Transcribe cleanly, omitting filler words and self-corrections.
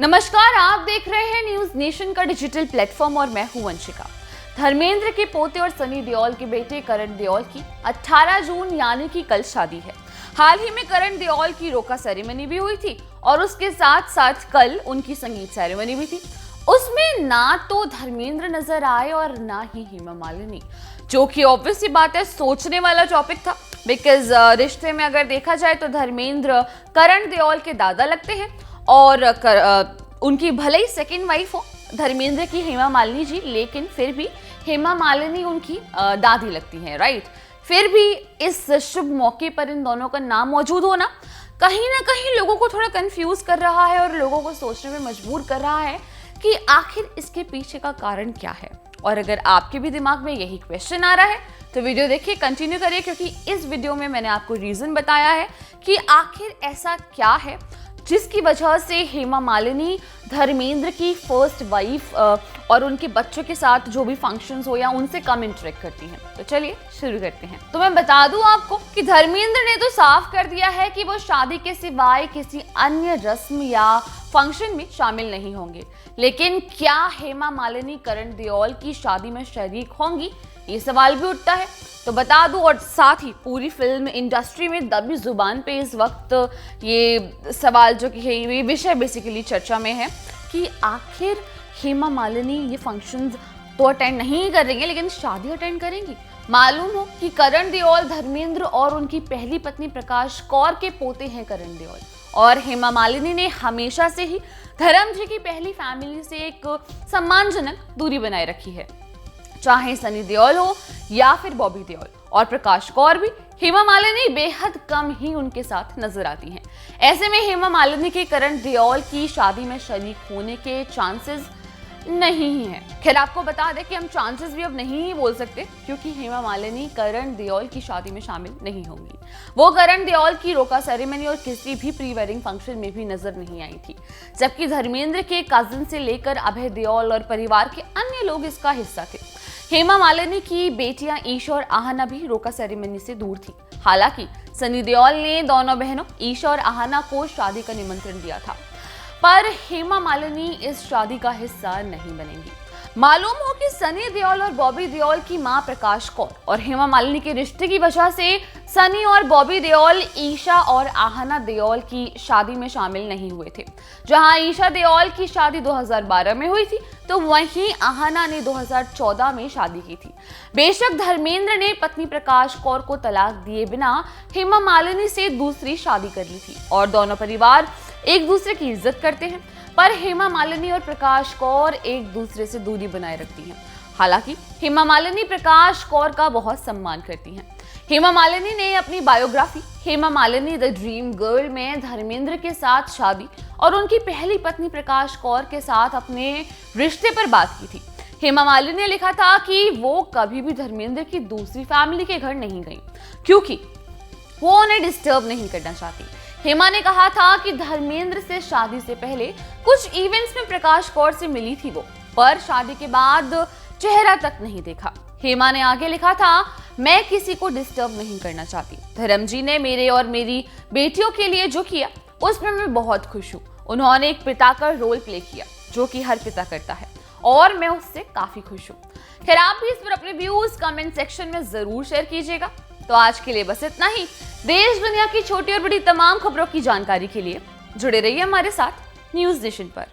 नमस्कार, आप देख रहे हैं न्यूज नेशन का डिजिटल प्लेटफॉर्म और मैं हूं वंशिका। धर्मेंद्र के पोते और सनी देओल के बेटे करण देओल की 18 जून यानी कि कल शादी है। हाल ही में करण देओल की रोका सेरेमनी भी हुई थी और उसके साथ साथ कल उनकी संगीत सेरेमनी भी थी। उसमें ना तो धर्मेंद्र नजर आए और ना ही हेमा मालिनी, जो कि ऑब्वियस सी बात है, सोचने वाला टॉपिक था। बिकॉज रिश्ते में अगर देखा जाए तो धर्मेंद्र करण देओल के दादा लगते हैं और उनकी भले ही सेकेंड वाइफ हो धर्मेंद्र की हेमा मालिनी जी, लेकिन फिर भी हेमा मालिनी उनकी दादी लगती हैं, राइट। फिर भी इस शुभ मौके पर इन दोनों का नाम मौजूद होना कहीं ना कहीं लोगों को थोड़ा कंफ्यूज कर रहा है और लोगों को सोचने में मजबूर कर रहा है कि आखिर इसके पीछे का कारण क्या है। और अगर आपके भी दिमाग में यही क्वेश्चन आ रहा है तो वीडियो देखिए, कंटिन्यू करिए, क्योंकि इस वीडियो में मैंने आपको रीजन बताया है कि आखिर ऐसा क्या है जिसकी वजह से हेमा मालिनी धर्मेंद्र की फर्स्ट वाइफ और उनके बच्चों के साथ जो भी फंक्शंस हो या उनसे कम इंटरेक्ट करती हैं। तो चलिए शुरू करते हैं। तो मैं बता दूं आपको कि धर्मेंद्र ने तो साफ कर दिया है कि वो शादी के सिवाय किसी अन्य रस्म या फंक्शन में शामिल नहीं होंगे, लेकिन क्या हेमा मालिनी करण देओल की शादी में शरीक होंगी, ये सवाल भी उठता है। तो बता दूं, और साथ ही पूरी फिल्म इंडस्ट्री में दबी जुबान पे इस वक्त ये सवाल जो कि है, ये विषय बेसिकली चर्चा में है कि आखिर हेमा मालिनी ये फंक्शंस तो अटेंड नहीं कर रही है लेकिन शादी अटेंड करेंगी। मालूम हो कि करण देओल धर्मेंद्र और उनकी पहली पत्नी प्रकाश कौर के पोते हैं करण देओल, और हेमा मालिनी ने हमेशा से ही धर्म जी की पहली फैमिली से एक सम्मानजनक दूरी बनाए रखी है। चाहे सनी देओल हो या फिर बॉबी देओल, और प्रकाश कौर भी हेमा मालिनी बेहद कम ही उनके साथ नजर आती हैं। ऐसे में हेमा मालिनी के करण देओल की शादी में शरीक होने के चांसेस नहीं ही हैं। खैर, आपको बता दें कि हम चांसेस भी अब नहीं ही बोल सकते, क्योंकि हेमा मालिनी करण देओल की शादी में शामिल नहीं होंगी। वो करण देओल की रोका सेरेमनी और किसी भी प्री वेडिंग फंक्शन में भी नजर नहीं आई थी, जबकि धर्मेंद्र के कजिन से लेकर अभय देओल और परिवार के अन्य लोग इसका हिस्सा थे। हेमा मालिनी की बेटियां ईशा और आहना भी रोका सेरेमनी से दूर थी। हालांकि सनी देओल ने दोनों बहनों ईशा और आहना को शादी का निमंत्रण दिया था, पर हेमा मालिनी इस शादी का हिस्सा नहीं बनेंगी। मालूम हो कि सनी देओल और बॉबी देओल की मां प्रकाश कौर और हेमा मालिनी के रिश्ते की वजह से सनी और बॉबी देओल ईशा और आहना देओल की शादी में शामिल नहीं हुए थे। जहां ईशा देओल की शादी 2012 में हुई थी तो वहीं आहना ने 2014 में शादी की थी। बेशक धर्मेंद्र ने पत्नी प्रकाश कौर को तलाक दिए बिना हेमा मालिनी से दूसरी शादी कर ली थी और दोनों परिवार एक दूसरे की इज्जत करते हैं, पर हेमा मालिनी और प्रकाश कौर एक दूसरे से दूरी बनाए रखती हैं। हालांकि हेमा मालिनी प्रकाश कौर का बहुत सम्मान करती हैं। हेमा मालिनी ने अपनी biography Hema Malini the dream girl में धर्मेंद्र के साथ शादी और उनकी पहली पत्नी प्रकाश कौर के साथ अपने रिश्ते पर बात की थी। हेमा मालिनी ने लिखा था कि वो कभी भी धर्मेंद्र की दूसरी फैमिली के घर नहीं गई, क्योंकि वो उन्हें डिस्टर्ब नहीं करना चाहती। हेमा ने कहा था कि धर्मेंद्र से शादी से पहले कुछ इवेंट्स में प्रकाश कौर से मिली थी वो, पर शादी के बाद चेहरा तक नहीं देखा। हेमा ने आगे लिखा था, मैं किसी को डिस्टर्ब नहीं करना चाहती। धर्म जी ने मेरे और मेरी बेटियों के लिए जो किया उसमें मैं बहुत खुश हूँ। उन्होंने एक पिता का रोल प्ले किया, जो कि हर पिता करता है, और मैं उससे काफी खुश हूँ। खैर, आप भी इस पर अपने व्यूज कमेंट सेक्शन में जरूर शेयर कीजिएगा। तो आज के लिए बस इतना ही। देश दुनिया की छोटी और बड़ी तमाम खबरों की जानकारी के लिए जुड़े रहिए हमारे साथ न्यूज नेशन पर।